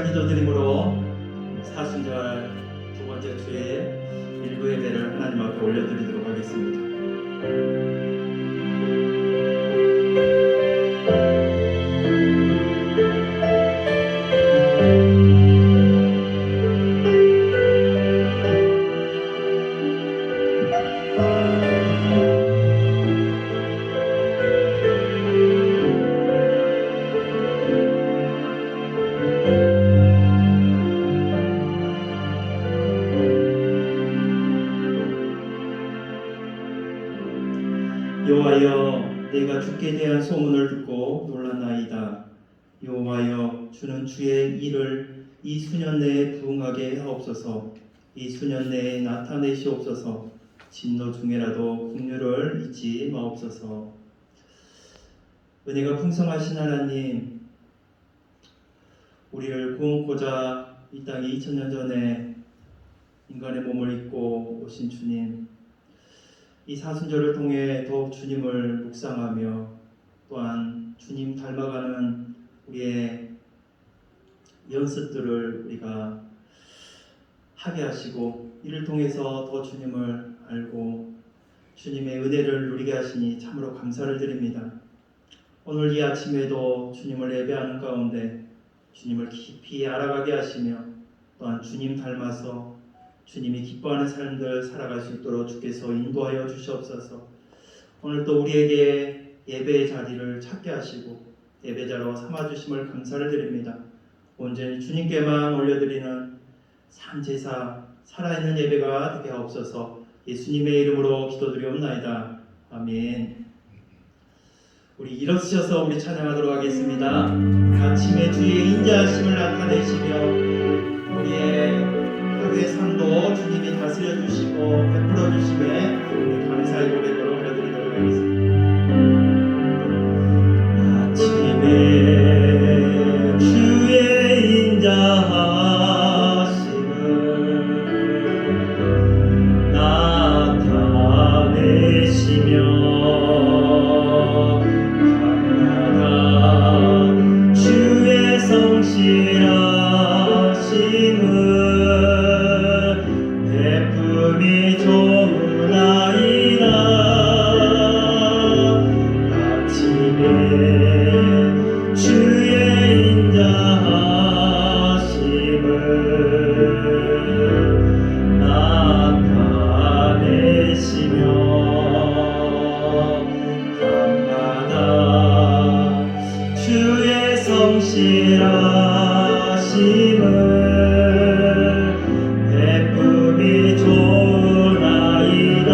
기도드림으로 사순절 두 번째 주에 일부 예배를 하나님 앞에 올려드리도록 하겠습니다. 여호와여, 내가 주께 대한 소문을 듣고 놀랐나이다. 여호와여, 주는 주의 일을 이 수년 내에 부응하게 하옵소서. 이 수년 내에 나타내시옵소서. 진노 중에라도 긍휼을 잊지 마옵소서. 은혜가 풍성하신 하나님, 우리를 구원코자 이 땅에 2000년 전에 인간의 몸을 입고 오신 주님, 이 사순절을 통해 더욱 주님을 묵상하며 또한 주님 닮아가는 우리의 연습들을 우리가 하게 하시고 이를 통해서 더 주님을 알고 주님의 은혜를 누리게 하시니 참으로 감사를 드립니다. 오늘 이 아침에도 주님을 예배하는 가운데 주님을 깊이 알아가게 하시며 또한 주님 닮아서 주님이 기뻐하는 삶들 살아갈 수 있도록 주께서 인도하여 주시옵소서. 오늘 또 우리에게 예배의 자리를 찾게 하시고 예배자로 삼아주심을 감사를 드립니다. 온전히 주님께만 올려드리는 산제사 살아있는 예배가 되게 하옵소서. 예수님의 이름으로 기도드리옵나이다. 아멘. 우리 일어서셔서 우리 찬양하도록 하겠습니다. 아침에 주의 인자하심을 나타내시며 우리의 하루의 삶도 주님이 다스려 주시고 베풀어 주심에 감사의 고백으로 올려드리도록 하겠습니다. 아침에 주의 인자하심을 나타내시며 밤마다 주의 성실하심을 베품이 좋으나이다. 아침에 주의 인자하심을 나타내시며 밤마다 주의 성실하심을 베품이 좋으나이다.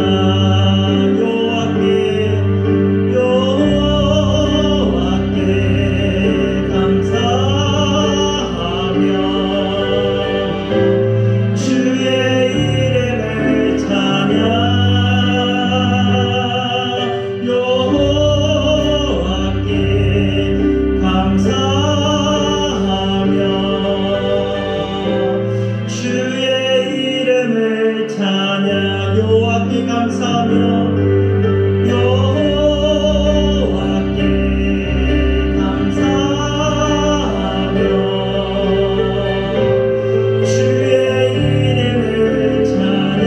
여호와께 감사하며 주의 이름을 찬양. 여호와께 감사하며 주의 이름을 찬양. 여호와께 감사하며 여호와께 감사하며 주의 이름을 찬양.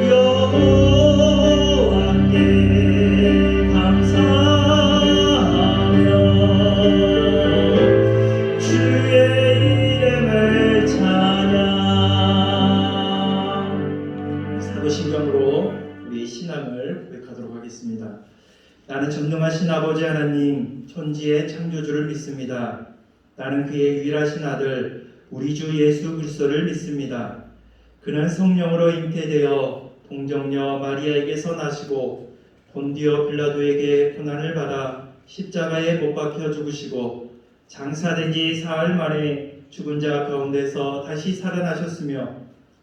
여호와께 감사하며 주의 이름을 찬양. 사도신경으로 우리 신앙을 고백하도록 하겠습니다. 나는 전능하신 아버지 하나님 천지의 창조주를 믿습니다. 나는 그의 유일하신 아들 우리 주 예수 그리스도를 믿습니다. 그는 성령으로 잉태되어 동정녀 마리아에게서 나시고 본디오 빌라도에게 고난을 받아 십자가에 못 박혀 죽으시고 장사된 지 사흘 만에 죽은 자 가운데서 다시 살아나셨으며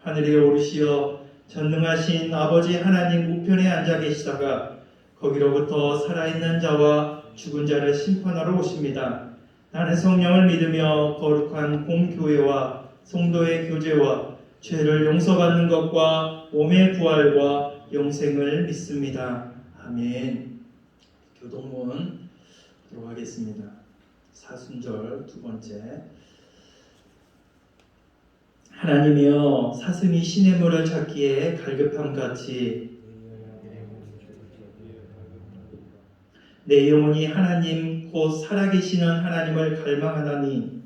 하늘에 오르시어 전능하신 아버지 하나님 우편에 앉아 계시다가 거기로부터 살아있는 자와 죽은 자를 심판하러 오십니다. 나는 성령을 믿으며 거룩한 공교회와 성도의 교제와 죄를 용서받는 것과 몸의 부활과 영생을 믿습니다. 아멘. 교동문 하도록 하겠습니다. 사순절 두 번째. 하나님이여 사슴이 시냇물을 찾기에 갈급함같이 내 영혼이 하나님 곧 살아계시는 하나님을 갈망하나니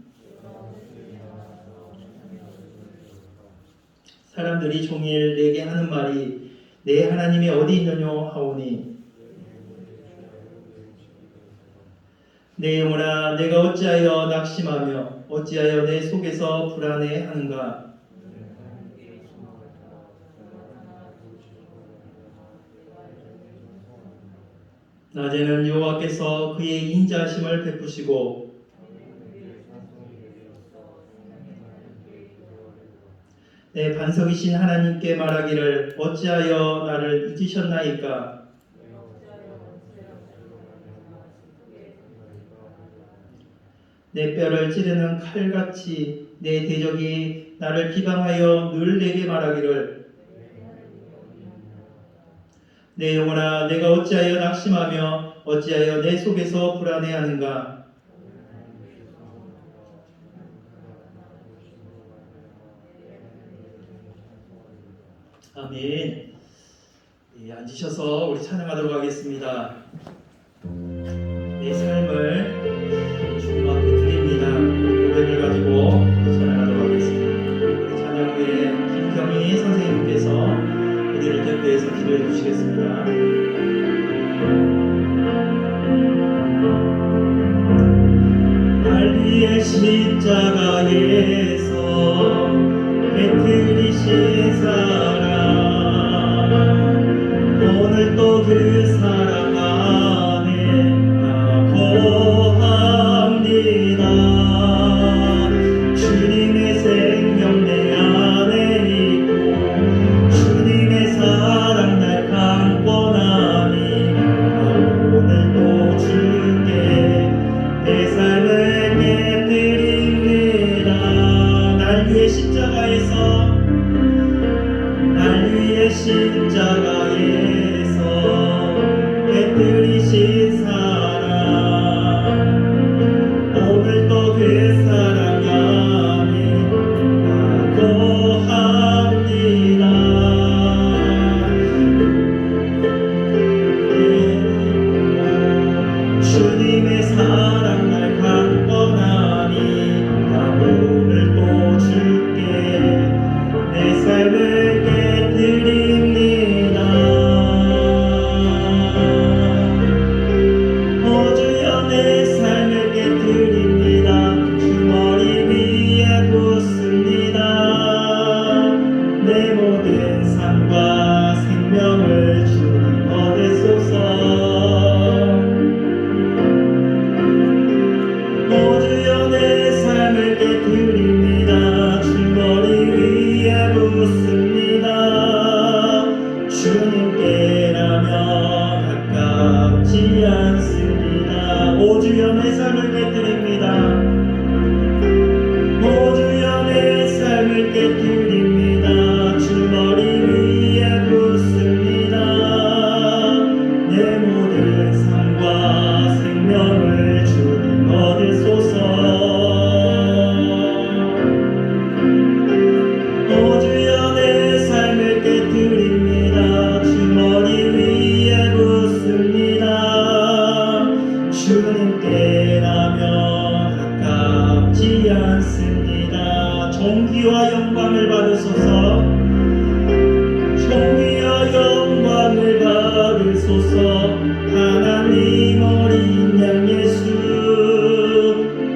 사람들이 종일 내게 하는 말이 내 하나님이 어디 있느뇨 하오니 내 영혼아 내가 어찌하여 낙심하며 어찌하여 내 속에서 불안해하는가. 낮에는 여호와께서 그의 인자하심을 베푸시고 내 반석이신 하나님께 말하기를 어찌하여 나를 잊으셨나이까. 내 뼈를 찌르는 칼같이 내 대적이 나를 비방하여 늘 내게 말하기를 내 영혼아 내가 어찌하여 낙심하며 어찌하여 내 속에서 불안해하는가. 아멘. 앉으셔서 우리 찬양하도록 하겠습니다. 내 삶을 주님 앞에 드립니다. 고백을 가지고 찬양하도록 하겠습니다. 우리 찬양 후에 김경희 선생님께서 우리를 대표해서 기도해 주시겠습니다. 날 위해 십자가에서 배틀이신 사랑 오늘 또 그 사랑 안에 거합니다. 주님의 생명 내 안에 있고 주님의 사랑 날 감고 나니 오늘도 주께 내 삶을 깨뜨립니다. 날 위해 십자가에서 배틀이신 사랑 오늘도 그 사랑 안에 거합니다. 주님의 사랑 날 감고 나니 오늘도 주께 내 삶을 깨뜨립니다. 주여 내 삶을 깨뜨립니다. 주 머리 위에 붓습니다. 내 모든 삶과 생명을 주님 얻으소서. 주여 내 삶을 깨뜨립니다. 주 머리 위에 붓습니다. 주님께라면 아깝지 않습니다. 오 주여 내 삶을 깨뜨립니다. 오 주여 내 삶을 깨뜨립니다. 주 머리 위에 붓습니다. 내 모든 삶과 생명을 주님 얻으소서. 오 주여 내 삶을 깨뜨립니다. 주 머리 위에 붓습니다. 주님께라면 아깝지 않습니다. 존귀와 영광을 받으소서. 존귀와 영광을 받으소서. 하나님 어린 양 예수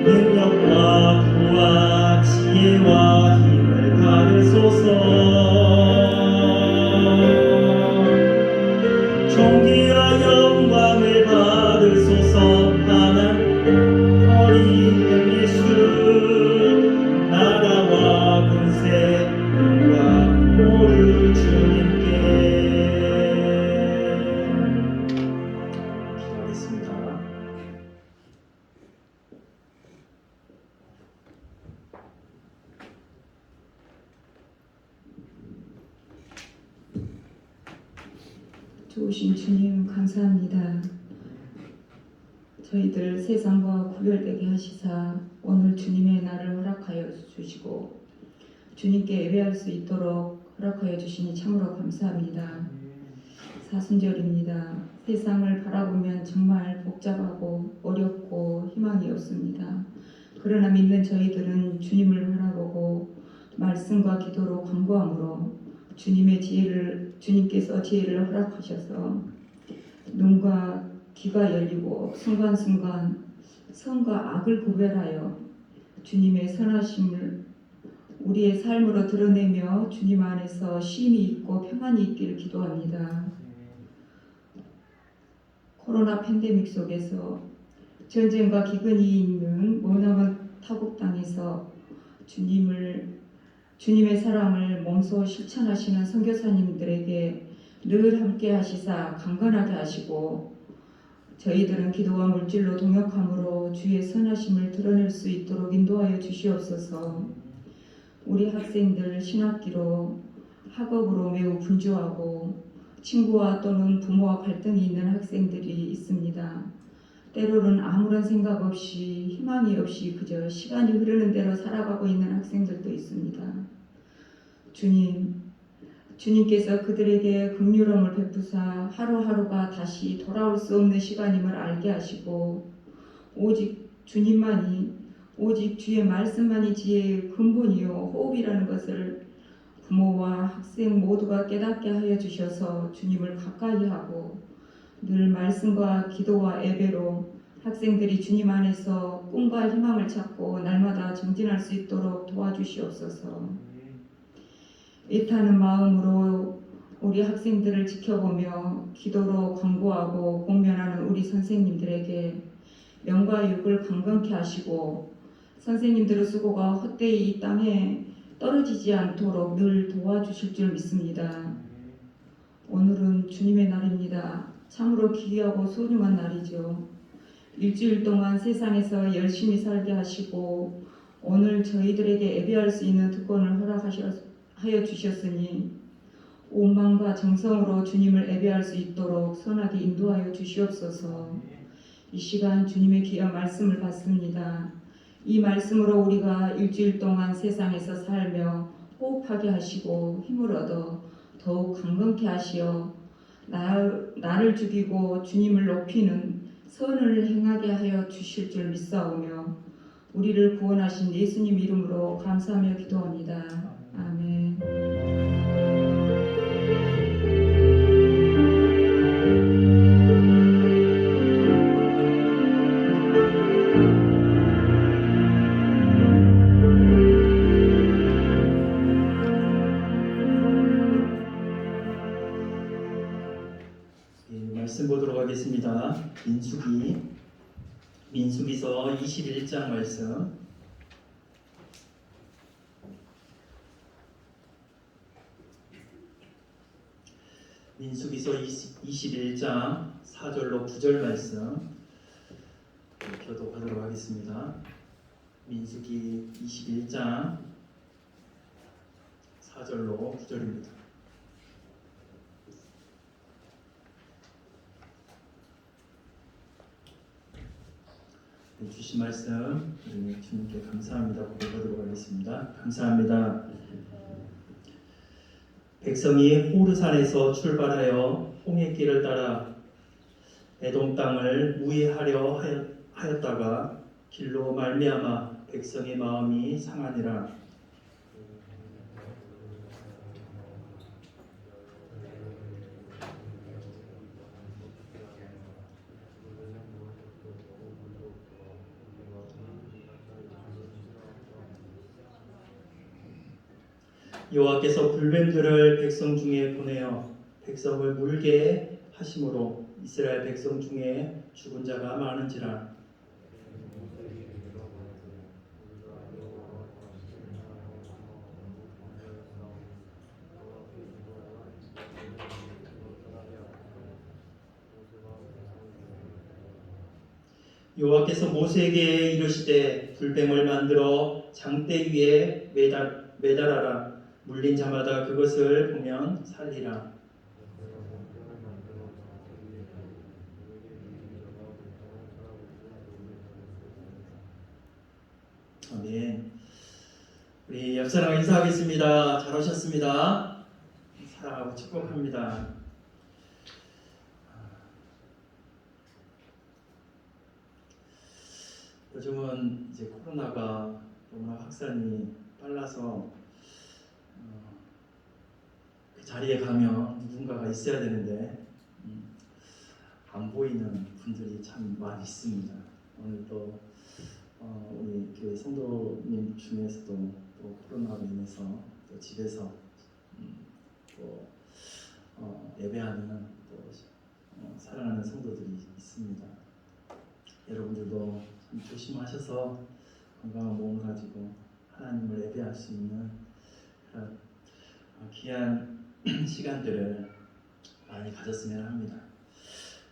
능력과 부와 지혜와 힘을 받으소서. 존귀와 영광을 받으소서. 하나님 어린 양 예수 나라와 권세 영광 모두 주님께. 기도하겠습니다. 좋으신 주님 감사합니다. 저희들 세상과 구별되게 하시사 오늘 주님의 날을 허락하여 주시고 주님께 예배할 수 있도록 허락하여 주시니 참으로 감사합니다. 사순절입니다. 세상을 바라보면 정말 복잡하고 어렵고 희망이 없습니다. 그러나 믿는 저희들은 주님을 바라보고 말씀과 기도로 간구함으로 주님께서 지혜를 허락하셔서 눈과 귀가 열리고 순간순간 선과 악을 구별하여 주님의 선하심을 우리의 삶으로 드러내며 주님 안에서 쉼이 있고 평안이 있기를 기도합니다. 코로나 팬데믹 속에서 전쟁과 기근이 있는 머나먼 타국 땅에서 주님의 사랑을 몸소 실천하시는 선교사님들에게 늘 함께 하시사 강건하게 하시고 저희들은 기도와 물질로 동역함으로 주의 선하심을 드러낼 수 있도록 인도하여 주시옵소서. 우리 학생들 신학기로 학업으로 매우 분주하고 친구와 또는 부모와 갈등이 있는 학생들이 있습니다. 때로는 아무런 생각 없이 희망이 없이 그저 시간이 흐르는 대로 살아가고 있는 학생들도 있습니다. 주님께서 그들에게 긍휼함을 베푸사 하루하루가 다시 돌아올 수 없는 시간임을 알게 하시고 오직 주의 말씀만이 지혜의 근본이요 호흡이라는 것을 부모와 학생 모두가 깨닫게 하여 주셔서 주님을 가까이 하고 늘 말씀과 기도와 예배로 학생들이 주님 안에서 꿈과 희망을 찾고 날마다 정진할 수 있도록 도와주시옵소서. 애타는 마음으로 우리 학생들을 지켜보며 기도로 간구하고 공면하는 우리 선생님들에게 명과 육을 강건케 하시고 선생님들의 수고가 헛되이 이 땅에 떨어지지 않도록 늘 도와주실 줄 믿습니다. 오늘은 주님의 날입니다. 참으로 귀하고 소중한 날이죠. 일주일 동안 세상에서 열심히 살게 하시고 오늘 저희들에게 예배할 수 있는 특권을 허락하여 주셨으니 온 마음과 정성으로 주님을 예배할 수 있도록 선하게 인도하여 주시옵소서. 이 시간 주님의 귀한 말씀을 받습니다. 이 말씀으로 우리가 일주일 동안 세상에서 살며 호흡하게 하시고 힘을 얻어 더욱 강건케 하시어 나를 죽이고 주님을 높이는 선을 행하게 하여 주실 줄 믿사오며 우리를 구원하신 예수님 이름으로 감사하며 기도합니다. 아멘. 말씀 보도록 하겠습니다. 민수기서 21장 말씀. 민수기서 21장 4절로 9절 말씀 교독하도록 하겠습니다. 민수기 21장 4절로 9절입니다. 주신 말씀 주님께 감사합니다. 고백하도록 하겠습니다. 감사합니다. 백성이 호르산에서 출발하여 홍해길을 따라 에돔 땅을 우회하려 하였다가 길로 말미암아 백성의 마음이 상하니라. 여호와께서 불뱀들을 백성 중에 보내어 백성을 물게 하심으로 이스라엘 백성 중에 죽은 자가 많은지라. 여호와께서 모세에게 이르시되 불뱀을 만들어 장대 위에 매달아라. 물린 자마다 그것을 보면 살리라. 아멘. 우리 옆 사람과 인사하겠습니다. 잘 오셨습니다. 사랑하고 축복합니다. 요즘은 이제 코로나가 너무나 확산이 빨라서 그 자리에 가면 누군가가 있어야 되는데 안 보이는 분들이 참 많이 있습니다. 오늘도 우리 교회 성도님 중에서도 또 코로나로 인해서 또 집에서 또 예배하는 또 사랑하는 성도들이 있습니다. 여러분들도 참 조심하셔서 건강한 몸을 가지고 하나님을 예배할 수 있는 그런 귀한 시간들을 많이 가졌으면 합니다.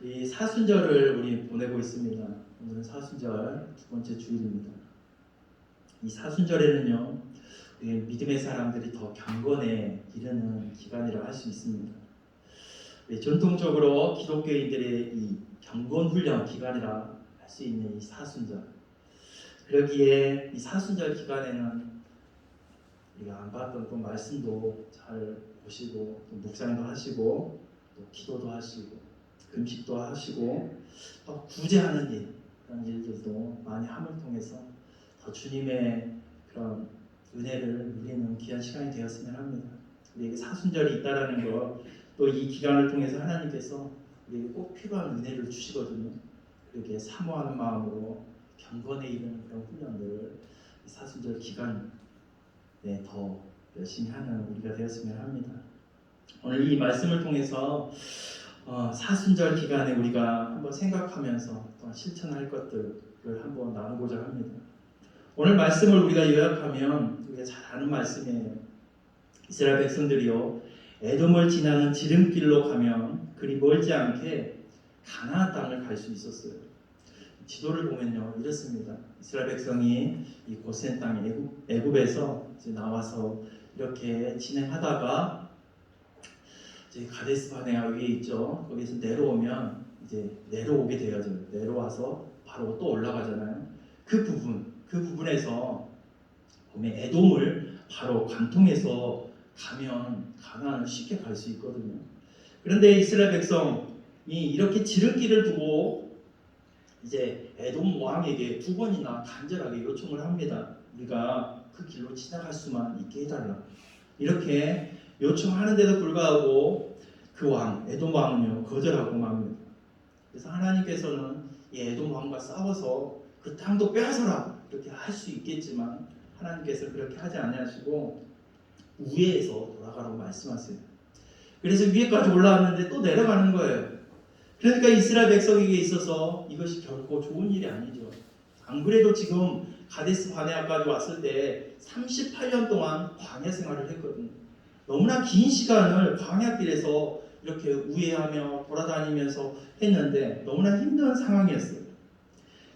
이 사순절을 우리 보내고 있습니다. 오늘은 사순절 두 번째 주일입니다. 이 사순절에는요, 우리 믿음의 사람들이 더 경건에 이르는 기간이라 할 수 있습니다. 전통적으로 기독교인들의 이 경건 훈련 기간이라 할 수 있는 이 사순절. 그러기에 이 사순절 기간에는 우리가 안 봤던 또 말씀도 잘 보시고 또 묵상도 하시고 또 기도도 하시고 금식도 하시고 또 구제하는 일, 그런 일들도 많이 함을 통해서 더 주님의 그런 은혜를 누리는 귀한 시간이 되었으면 합니다. 우리에게 사순절이 있다라는 것, 또 이 기간을 통해서 하나님께서 우리에게 꼭 필요한 은혜를 주시거든요. 그렇게 사모하는 마음으로 경건에 이르는 그런 훈련들을 사순절 기간에 더 열심히 하는 우리가 되었으면 합니다. 오늘 이 말씀을 통해서 사순절 기간에 우리가 한번 생각하면서 또 실천할 것들을 한번 나누고자 합니다. 오늘 말씀을 우리가 요약하면 우리가 잘 아는 말씀이에요. 이스라엘 백성들이요, 에돔을 지나는 지름길로 가면 그리 멀지 않게 가나안 땅을 갈 수 있었어요. 지도를 보면요, 이렇습니다. 이스라엘 백성이 이 고센 땅 애굽에서 이제 나와서 이렇게 진행하다가 이제 가데스 바네아 위에 있죠. 거기서 내려오면 이제 내려오게 되어져요. 내려와서 바로 또 올라가잖아요. 그 부분에서 보면 에돔을 바로 관통해서 가면 가나안을 쉽게 갈 수 있거든요. 그런데 이스라엘 백성이 이렇게 지름길을 두고 이제 에돔 왕에게 두 번이나 간절하게 요청을 합니다. 우리가 그 길로 지나갈 수만 있게 해달라. 이렇게 요청하는데도 불구하고 그 왕, 에돔 왕은요, 거절하고 맙니다. 그래서 하나님께서는 이 에돔 왕과 싸워서 그 땅도 빼앗아라 이렇게 할 수 있겠지만 하나님께서 그렇게 하지 아니하시고 우회해서 돌아가라고 말씀하세요. 그래서 위에까지 올라왔는데 또 내려가는 거예요. 그러니까 이스라엘 백성에게 있어서 이것이 결코 좋은 일이 아니죠. 안 그래도 지금 가데스 바네아까지 왔을 때 38년 동안 광야 생활을 했거든요. 너무나 긴 시간을 광야길에서 이렇게 우회하며 돌아다니면서 했는데 너무나 힘든 상황이었어요.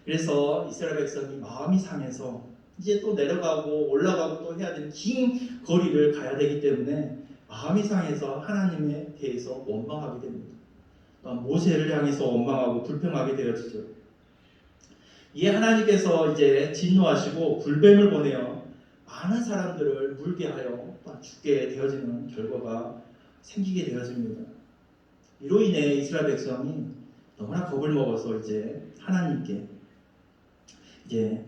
그래서 이스라엘 백성이 마음이 상해서 이제 또 내려가고 올라가고 또 해야 되는 긴 거리를 가야 되기 때문에 마음이 상해서 하나님에 대해서 원망하게 됩니다. 모세를 향해서 원망하고 불평하게 되어지죠. 이에 하나님께서 이제 진노하시고 불뱀을 보내어 많은 사람들을 물게 하여 죽게 되어지는 결과가 생기게 되어집니다. 이로 인해 이스라엘 백성이 너무나 겁을 먹어서 이제 하나님께 이제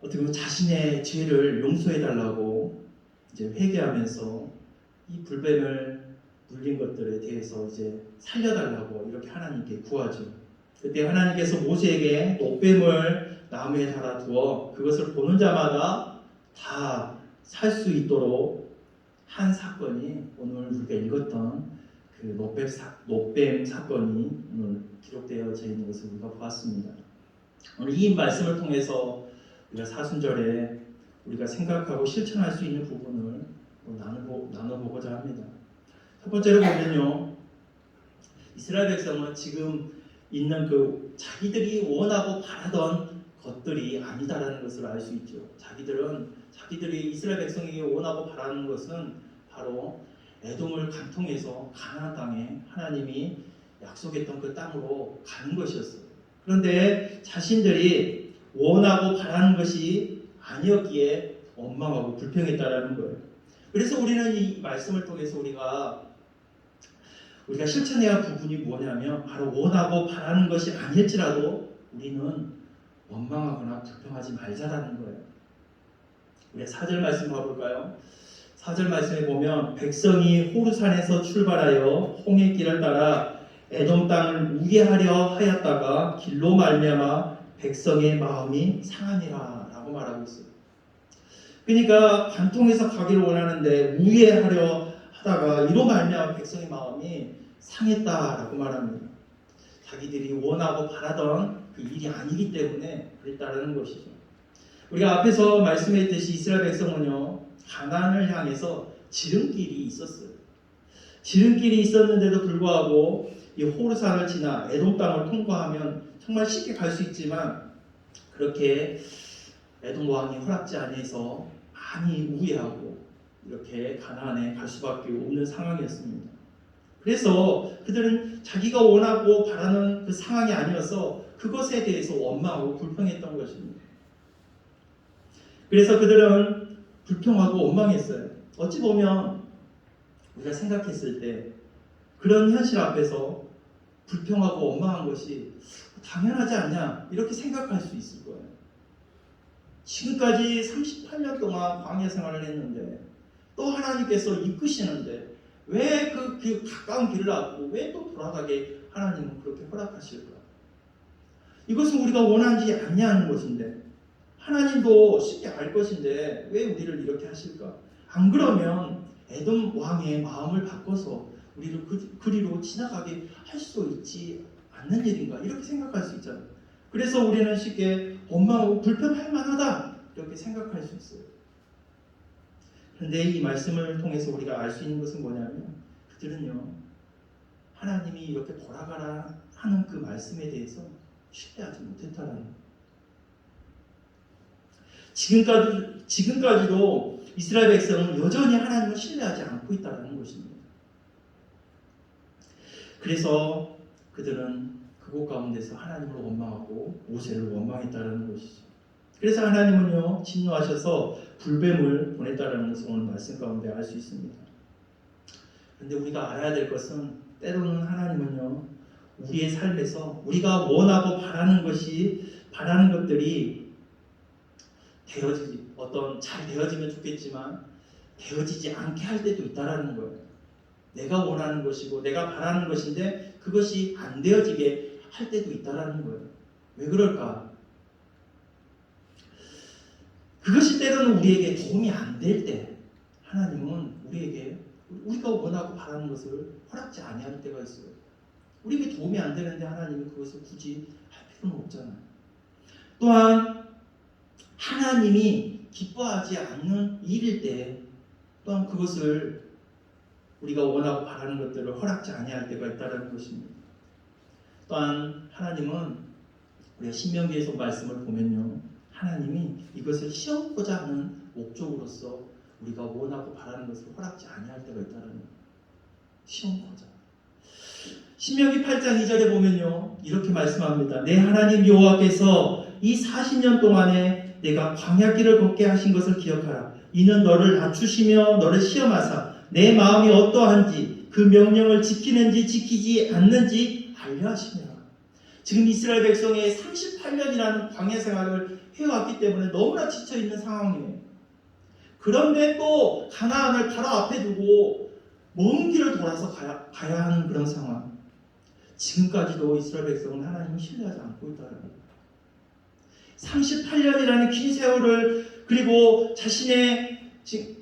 어떻게 보면 자신의 죄를 용서해 달라고 이제 회개하면서 이 불뱀을 물린 것들에 대해서 이제 살려달라고 이렇게 하나님께 구하죠. 그때 하나님께서 모세에게 노뱀을 나무에 달아두어 그것을 보는 자마다 다 살 수 있도록 한 사건이 오늘 우리가 읽었던 그 노뱀 사건이 오늘 기록되어져 있는 것을 우리가 보았습니다. 오늘 이 말씀을 통해서 우리가 사순절에 우리가 생각하고 실천할 수 있는 부분을 나눠보고자 합니다. 첫 번째로 보면요, 이스라엘 백성은 지금 있는 그 자기들이 원하고 바라던 것들이 아니다라는 것을 알 수 있죠. 자기들이 이스라엘 백성에게 원하고 바라는 것은 바로 에돔을 관통해서 가나안 땅에 하나님이 약속했던 그 땅으로 가는 것이었어요. 그런데 자신들이 원하고 바라는 것이 아니었기에 원망하고 불평했다라는 거예요. 그래서 우리는 이 말씀을 통해서 우리가 실천해야 할 부분이 뭐냐면 바로 원하고 바라는 것이 아닐지라도 우리는 원망하거나 불평하지 말자라는 거예요. 우리 4절 말씀 봐볼까요? 4절 말씀에 보면 백성이 호르산에서 출발하여 홍해 길을 따라 에돔 땅을 우회하려 하였다가 길로 말미암아 백성의 마음이 상하니라 라고 말하고 있어요. 그러니까 관통해서 가기를 원하는데 우회하려 하다가 이로 말미암아 백성의 마음이 상했다라고 말합니다. 자기들이 원하고 바라던 그 일이 아니기 때문에 그랬다라는 것이죠. 우리가 앞에서 말씀했듯이 이스라엘 백성은요 가나안을 향해서 지름길이 있었어요. 지름길이 있었는데도 불구하고 이 호르산을 지나 에돔 땅을 통과하면 정말 쉽게 갈 수 있지만 그렇게 에돔 왕이 허락지 아니해서 많이 우회하고 이렇게 가나안에 갈 수밖에 없는 상황이었습니다. 그래서 그들은 자기가 원하고 바라는 그 상황이 아니어서 그것에 대해서 원망하고 불평했던 것입니다. 그래서 그들은 불평하고 원망했어요. 어찌 보면 우리가 생각했을 때 그런 현실 앞에서 불평하고 원망한 것이 당연하지 않냐 이렇게 생각할 수 있을 거예요. 지금까지 38년 동안 광야 생활을 했는데 또 하나님께서 이끄시는데 왜 그 가까운 길을 놨고 왜 또 돌아가게 하나님은 그렇게 허락하실까? 이것은 우리가 원하지 않냐는 것인데 하나님도 쉽게 알 것인데 왜 우리를 이렇게 하실까? 안 그러면 에돔 왕의 마음을 바꿔서 우리를 그리로 지나가게 할 수 있지 않는 일인가? 이렇게 생각할 수 있잖아요. 그래서 우리는 쉽게 원망하고 불평할 만하다 이렇게 생각할 수 있어요. 그런데 이 말씀을 통해서 우리가 알 수 있는 것은 뭐냐면 그들은요 하나님이 이렇게 돌아가라 하는 그 말씀에 대해서 신뢰하지 못했다는 거예요. 지금까지도 이스라엘 백성은 여전히 하나님을 신뢰하지 않고 있다는 것입니다. 그래서 그들은 그곳 가운데서 하나님을 원망하고 모세를 원망했다는 것이죠. 그래서 하나님은요 진노하셔서 불뱀을 보냈다는 것을 오늘 말씀 가운데 알 수 있습니다. 그런데 우리가 알아야 될 것은 때로는 하나님은요 우리의 삶에서 우리가 원하고 바라는 것들이 잘 되어지면 좋겠지만 되어지지 않게 할 때도 있다라는 거예요. 내가 원하는 것이고 내가 바라는 것인데 그것이 안 되어지게 할 때도 있다라는 거예요. 왜 그럴까? 그것이 때로는 우리에게 도움이 안 될 때 하나님은 우리에게 우리가 원하고 바라는 것을 허락지 아니할 때가 있어요. 우리에게 도움이 안 되는데 하나님이 그것을 굳이 할 필요는 없잖아요. 또한 하나님이 기뻐하지 않는 일일 때 또한 그것을 우리가 원하고 바라는 것들을 허락지 아니할 때가 있다는 것입니다. 또한 하나님은 우리가 신명기에서 말씀을 보면요 하나님이 이것을 시험하고자 하는 목적으로서 우리가 원하고 바라는 것을 허락지 아니할 때가 있다는 거예요. 시험하고자. 신명기 8장 2절에 보면요 이렇게 말씀합니다. 내 하나님 여호와께서 이 40년 동안에 내가 광야길을 걷게 하신 것을 기억하라. 이는 너를 낮추시며 너를 시험하사 내 마음이 어떠한지 그 명령을 지키는지 지키지 않는지 알려 하시니라. 지금 이스라엘 백성의 38년이라는 광야 생활을 해왔기 때문에 너무나 지쳐있는 상황이에요. 그런데 또 가나안을 바로 앞에 두고 먼 길을 돌아서 가야 하는 그런 상황. 지금까지도 이스라엘 백성은 하나님을 신뢰하지 않고 있다는 거예요. 38년이라는 긴 세월을 그리고 자신의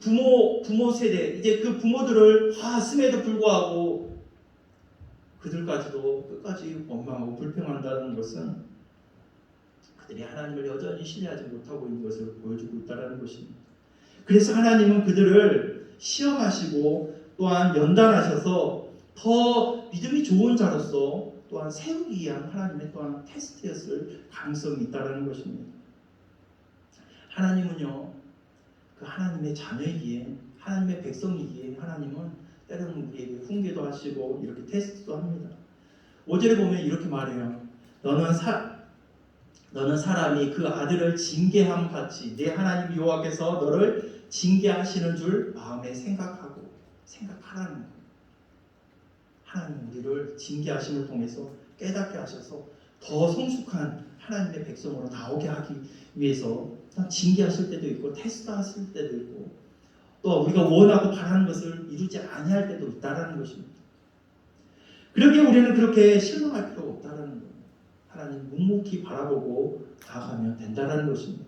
부모 세대 이제 그 부모들을 봤음에도 불구하고 그들까지도 끝까지 원망하고 불평한다는 것은 그들이 하나님을 여전히 신뢰하지 못하고 있는 것을 보여주고 있다는 것입니다. 그래서 하나님은 그들을 시험하시고 또한 연단하셔서 더 믿음이 좋은 자로서 또한 세우기 위한 하나님의 또한 테스트였을 가능성이 있다는 것입니다. 하나님은요 그 하나님의 자녀이기에 하나님의 백성이기에 하나님은 때로는 우리에게 훈계도 하시고 이렇게 테스트도 합니다. 5절에 보면 이렇게 말해요. 너는 너는 사람이 그 아들을 징계함 같이 내 하나님 여호와께서 너를 징계하시는 줄 마음에 생각하라는 거예요. 하나님 우리를 징계하심을 통해서 깨닫게 하셔서 더 성숙한 하나님의 백성으로 나오게 하기 위해서 징계하실 때도 있고 테스트하실 때도 있고 또 우리가 원하고 바라는 것을 이루지 아니할 때도 있다라는 것입니다. 그러기에 우리는 그렇게 실망할 필요가 없다라는 거예요. 하나님 묵묵히 바라보고 나아가면 된다라는 것입니다.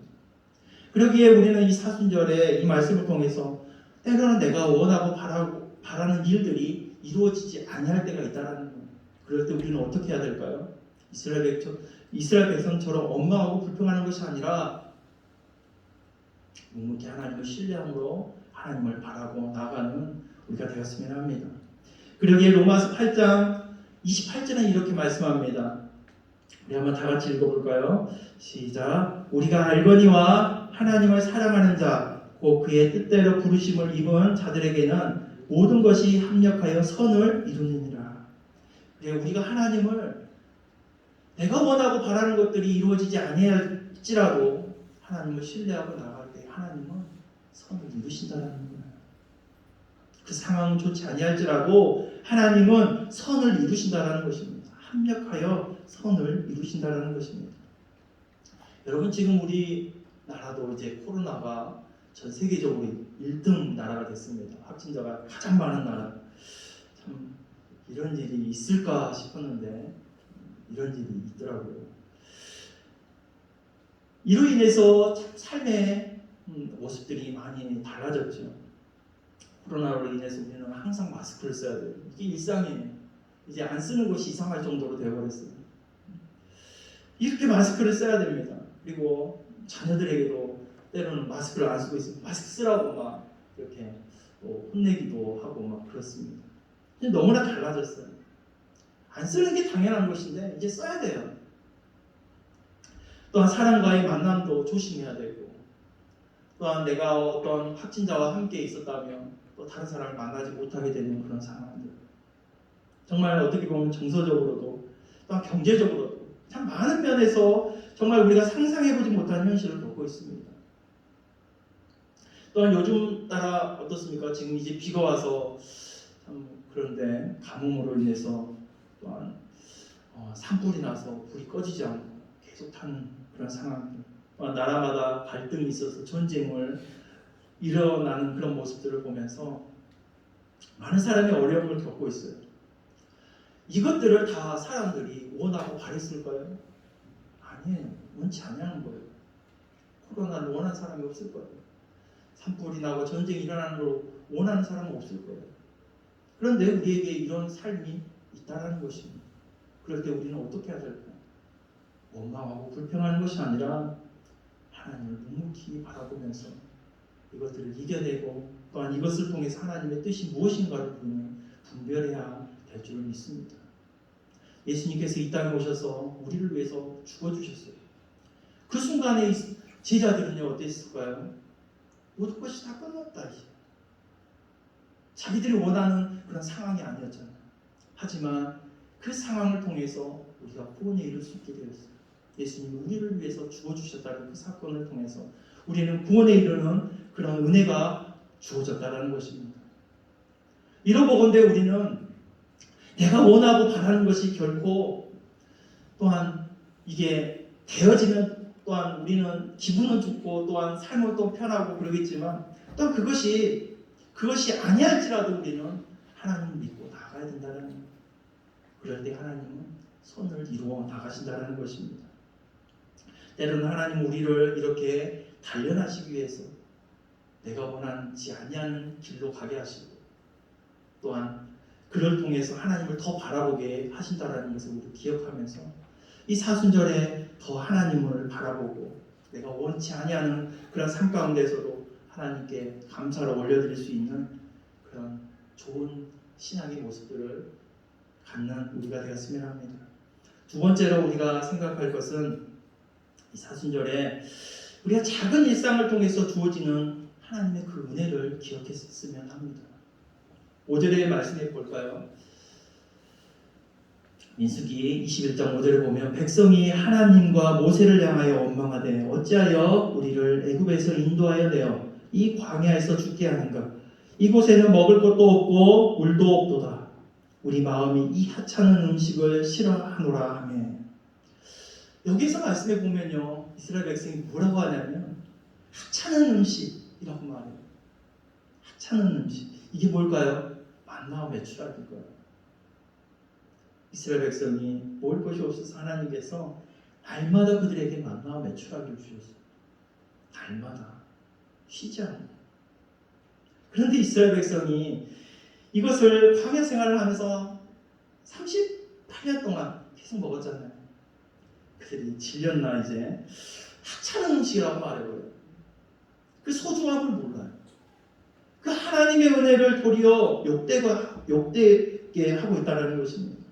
그러기에 우리는 이 사순절에 이 말씀을 통해서 때로는 내가 원하고 바라는 일들이 이루어지지 아니할 때가 있다라는 거예요. 그럴 때 우리는 어떻게 해야 될까요? 이스라엘 백성처럼 원망하고 불평하는 것이 아니라 묵묵히 하나님을 신뢰함으로 하나님을 바라고 나아가는 우리가 되었으면 합니다. 그러기에 로마서 8장 28절에 이렇게 말씀합니다. 우리 한번 다 같이 읽어볼까요? 시작. 우리가 알거니와 하나님을 사랑하는 자 곧 그의 뜻대로 부르심을 입은 자들에게는 모든 것이 합력하여 선을 이루느니라. 우리가 하나님을 내가 원하고 바라는 것들이 이루어지지 아니할지라도 하나님을 신뢰하고 나갈 때 하나님은 선을 이루신다는 거예요. 그 상황은 좋지 아니할지라도 하나님은 선을 이루신다는 것입니다. 합력하여 선을 이루신다는 것입니다. 여러분 지금 우리나라도 이제 코로나가 전 세계적으로 1등 나라가 됐습니다. 확진자가 가장 많은 나라. 참 이런 일이 있을까 싶었는데 이런 일이 있더라고요. 이로 인해서 참 삶의 모습들이 많이 달라졌죠. 코로나로 인해서 우리는 항상 마스크를 써야 돼요. 이게 일상이에요. 이제 안 쓰는 것이 이상할 정도로 되어버렸어요. 이렇게 마스크를 써야 됩니다. 그리고 자녀들에게도 때로는 마스크를 안 쓰고 있으면 마스크 쓰라고 막 이렇게 혼내기도 하고 막 그렇습니다. 너무나 달라졌어요. 안 쓰는 게 당연한 것인데 이제 써야 돼요. 또한 사람과의 만남도 조심해야 되고 또한 내가 어떤 확진자와 함께 있었다면 또 다른 사람을 만나지 못하게 되는 그런 상황들. 정말 어떻게 보면 정서적으로도 또한 경제적으로도 참 많은 면에서 정말 우리가 상상해보지 못한 현실을 겪고 있습니다. 또한 요즘 따라 어떻습니까? 지금 이제 비가 와서 참 그런데 가뭄으로 인해서 또한 산불이 나서 불이 꺼지지 않고 계속 타는 그런 상황들. 또한 나라마다 갈등이 있어서 전쟁을 일어나는 그런 모습들을 보면서 많은 사람이 어려움을 겪고 있어요. 이것들을 다 사람들이 원하고 바랬을까요? 아니에요. 원치 않냐는 거예요. 코로나를 원하는 사람이 없을 거예요. 산불이 나고 전쟁이 일어나는 걸 원하는 사람은 없을 거예요. 그런데 우리에게 이런 삶이 있다는 것입니다. 그럴 때 우리는 어떻게 해야 될까요? 원망하고 불평하는 것이 아니라 하나님을 묵묵히 바라보면서 이것들을 이겨내고 또한 이것을 통해서 하나님의 뜻이 무엇인가를 우리는 분별해야 될 줄 믿습니다. 예수님께서 이 땅에 오셔서 우리를 위해서 죽어주셨어요. 그 순간에 제자들은요 어땠을까요? 모든 것이 다 끝났다. 자기들이 원하는 그런 상황이 아니었잖아요. 하지만 그 상황을 통해서 우리가 구원에 이를 수 있게 되었어요. 예수님이 우리를 위해서 죽어주셨다는 그 사건을 통해서 우리는 구원에 이르는 그런 은혜가 주어졌다는 것입니다. 이러보건대 우리는 내가 원하고 바라는 것이 결코 또한 이게 되어지면 또한 우리는 기분은 좋고 또한 삶은 또 편하고 그러겠지만 또한 그것이 아니할지라도 우리는 하나님을 믿고 나가야 된다는 거예요. 그럴 때 하나님은 선을 이루어 나가신다는 것입니다. 때로는 하나님 우리를 이렇게 단련하시기 위해서 내가 원하지 아니하는 길로 가게 하시고 또한 그를 통해서 하나님을 더 바라보게 하신다는 것을 우리 기억하면서 이 사순절에 더 하나님을 바라보고 내가 원치 아니하는 그런 삶 가운데서도 하나님께 감사를 올려드릴 수 있는 그런 좋은 신앙의 모습들을 갖는 우리가 되었으면 합니다. 두 번째로 우리가 생각할 것은 이 사순절에 우리가 작은 일상을 통해서 주어지는 하나님의 그 은혜를 기억했으면 합니다. 5절의 말씀해 볼까요? 민수기 21장 5절을 보면 백성이 하나님과 모세를 향하여 원망하되 어찌하여 우리를 애굽에서 인도하여 내어 이 광야에서 죽게 하는가. 이곳에는 먹을 것도 없고 물도 없도다. 우리 마음이 이 하찮은 음식을 싫어하노라 하며. 여기서 말씀해 보면요, 이스라엘 백성이 뭐라고 하냐면 하찮은 음식이라고 말해요. 하찮은 음식. 이게 뭘까요? 만나와 메추라기일 거예요. 이스라엘 백성이 먹을 것이 없어서 하나님께서 날마다 그들에게 만나와 메추라기를 주셨어요. 날마다 쉬지 않고. 그런데 이스라엘 백성이 이것을 광야 생활을 하면서 38년 동안 계속 먹었잖아요. 그들이 질렸나 이제 하찮은 음식이라고 말해버려요. 그 소중함을 몰라요. 그 하나님의 은혜를 도리어 욕되게 하고 있다는 것입니다.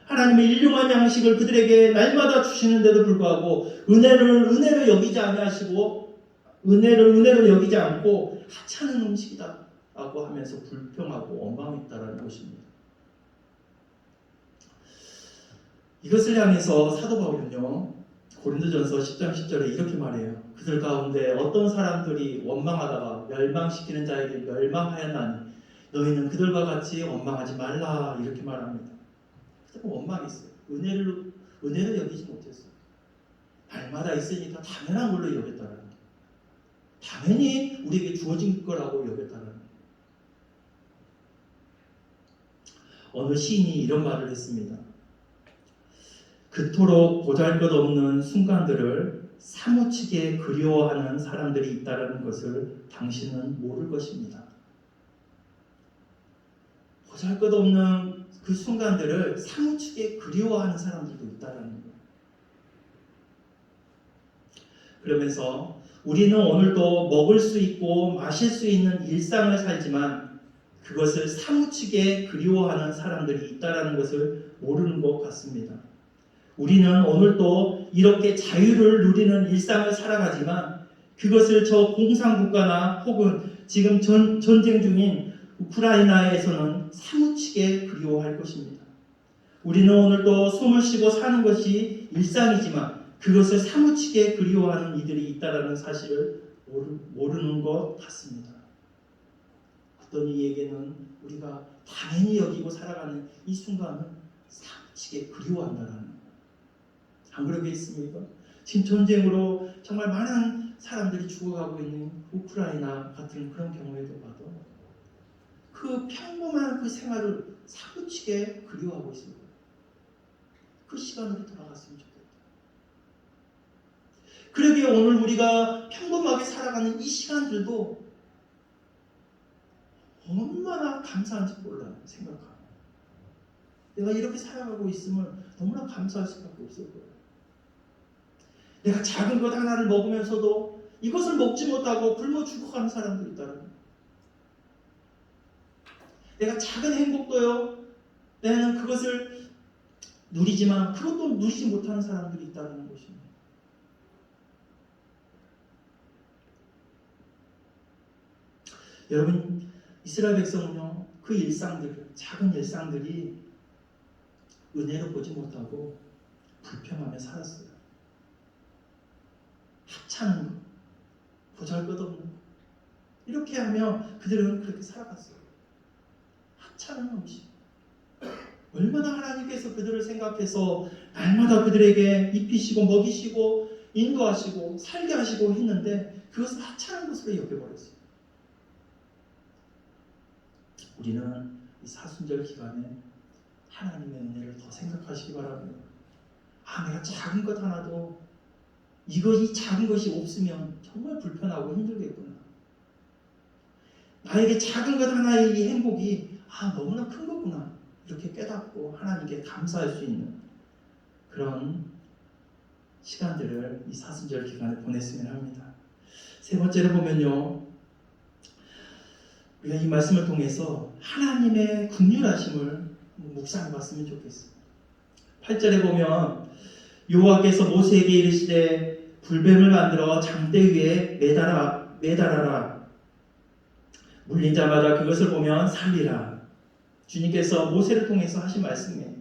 하나님의 일용한 양식을 그들에게 날마다 주시는데도 불구하고 은혜를 여기지 아니하시고 은혜를 여기지 않고 하찮은 음식이다 라고 하면서 불평하고 원망했다라는 것입니다. 이것을 향해서 사도 바울은요, 고린도전서 10장 10절에 이렇게 말해요. 그들 가운데 어떤 사람들이 원망하다가 멸망시키는 자에게 멸망하였나니 너희는 그들과 같이 원망하지 말라, 이렇게 말합니다. 그들은 원망했어요. 은혜를 여기지 못했어요. 날마다 있으니까 당연한 걸로 여겼다는 거예요. 당연히 우리에게 주어진 거라고 여겼다는 거예요. 어느 시인이 이런 말을 했습니다. 그토록 보잘것없는 순간들을 사무치게 그리워하는 사람들이 있다는 것을 당신은 모를 것입니다. 보잘것없는 그 순간들을 사무치게 그리워하는 사람들도 있다는 거예요. 그러면서 우리는 오늘도 먹을 수 있고 마실 수 있는 일상을 살지만 그것을 사무치게 그리워하는 사람들이 있다는 것을 모르는 것 같습니다. 우리는 오늘도 이렇게 자유를 누리는 일상을 살아가지만 그것을 저 공산국가나 혹은 지금 전쟁 중인 우크라이나에서는 사무치게 그리워할 것입니다. 우리는 오늘도 숨을 쉬고 사는 것이 일상이지만 그것을 사무치게 그리워하는 이들이 있다는 사실을 모르는 것 같습니다. 어떤 이에게는 우리가 당연히 여기고 살아가는 이 순간을 사무치게 그리워한다는 거예요. 안 그러겠습니까? 지금 전쟁으로 정말 많은 사람들이 죽어가고 있는 우크라이나 같은 그런 경우에도 봐도 그 평범한 그 생활을 사무치게 그리워하고 있습니다. 그 시간으로 돌아갔으면 좋겠다. 그러기에 오늘 우리가 평범하게 살아가는 이 시간들도 얼마나 감사한지 몰라요. 생각하면 내가 이렇게 살아가고 있음을 너무나 감사할 수밖에 없을 거예요. 내가 작은 것 하나를 먹으면서도 이것을 먹지 못하고 굶어 죽어가는 사람들이 있다는 거예요. 내가 작은 행복도요, 내는 그것을 누리지만 그것도 누리지 못하는 사람들이 있다는 것입니다. 여러분, 이스라엘 백성은요, 그 일상들, 작은 일상들이 은혜로 보지 못하고 불평하며 살았어요. 하찮은 것, 보잘것없는 것, 이렇게 하며 그들은 그렇게 살아갔어요. 하찮은 음식. 얼마나 하나님께서 그들을 생각해서 날마다 그들에게 입히시고 먹이시고 인도하시고 살게 하시고 했는데 그것을 하찮은 것으로 여겨버렸어요. 우리는 이 사순절 기간에 하나님의 은혜를 더 생각하시기 바랍니다. 내가 작은 것 하나도 이 작은 것이 없으면 정말 불편하고 힘들겠구나. 나에게 작은 것 하나의 이 행복이 너무나 큰 거구나. 이렇게 깨닫고 하나님께 감사할 수 있는 그런 시간들을 이 사순절 기간에 보냈으면 합니다. 세 번째로 보면요, 우리가 이 말씀을 통해서 하나님의 긍휼하심을 묵상해 봤으면 좋겠어요. 8절에 보면 여호와께서 모세에게 이르시되 불뱀을 만들어 장대 위에 매달아라. 물린 자마다 그것을 보면 살리라. 주님께서 모세를 통해서 하신 말씀이에요.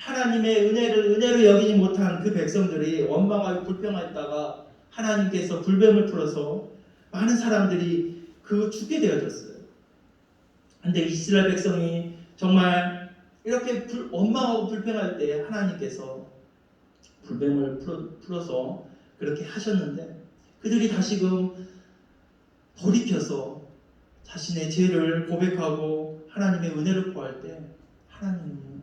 하나님의 은혜를 은혜로 여기지 못한 그 백성들이 원망하고 불평했다가 하나님께서 불뱀을 풀어서 많은 사람들이 죽게 되어졌어요. 근데 이스라엘 백성이 정말 이렇게 원망하고 불평할 때 하나님께서 불뱀을 풀어서 그렇게 하셨는데, 그들이 다시금 돌이켜서 자신의 죄를 고백하고 하나님의 은혜를 구할 때 하나님은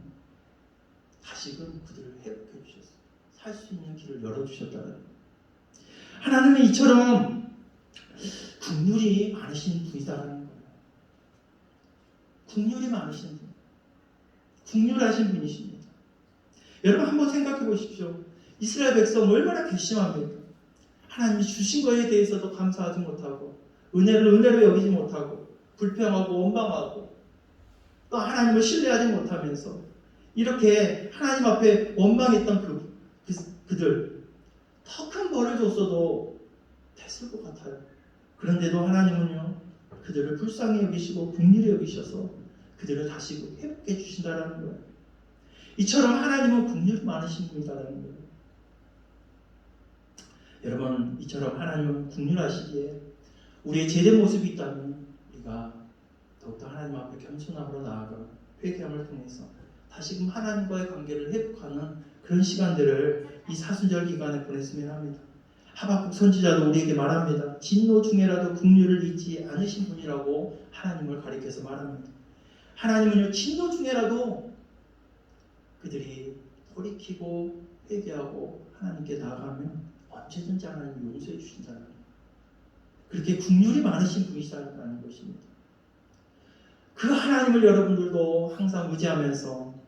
다시금 그들을 회복해 주셨어요. 살 수 있는 길을 열어주셨다는 거예요. 하나님은 이처럼 긍휼이 많으신 분이다라는 거예요. 긍휼이 많으신 분, 긍휼하신 분이십니다. 여러분 한번 생각해 보십시오. 이스라엘 백성 얼마나 괘씸합니까? 하나님이 주신 것에 대해서도 감사하지 못하고 은혜를 은혜로 여기지 못하고 불평하고 원망하고 또 하나님을 신뢰하지 못하면서 이렇게 하나님 앞에 원망했던 그들 더 큰 벌을 줬어도 됐을 것 같아요. 그런데도 하나님은요, 그들을 불쌍히 여기시고 긍휼히 여기셔서 그들을 다시 회복해 주신다는 거예요. 이처럼 하나님은 긍휼이 많으신 분이라는 거예요. 여러분, 이처럼 하나님은 긍휼하시기에 우리의 제된 모습이 있다면 우리가 더욱더 하나님 앞에 겸손함으로 나아가 회개함을 통해서 다시금 하나님과의 관계를 회복하는 그런 시간들을 이 사순절 기간에 보냈으면 합니다. 하박국 선지자도 우리에게 말합니다. 진노 중에라도 긍휼을 잊지 않으신 분이라고 하나님을 가리켜서 말합니다. 하나님은요, 진노 중에라도 그들이 돌이키고 회개하고 하나님께 나아가면 언제든지 하나님이 용서해 주신다는 거예요. 그렇게 긍휼이 많으신 분이시라는 것입니다. 그 하나님을 여러분들도 항상 의지하면서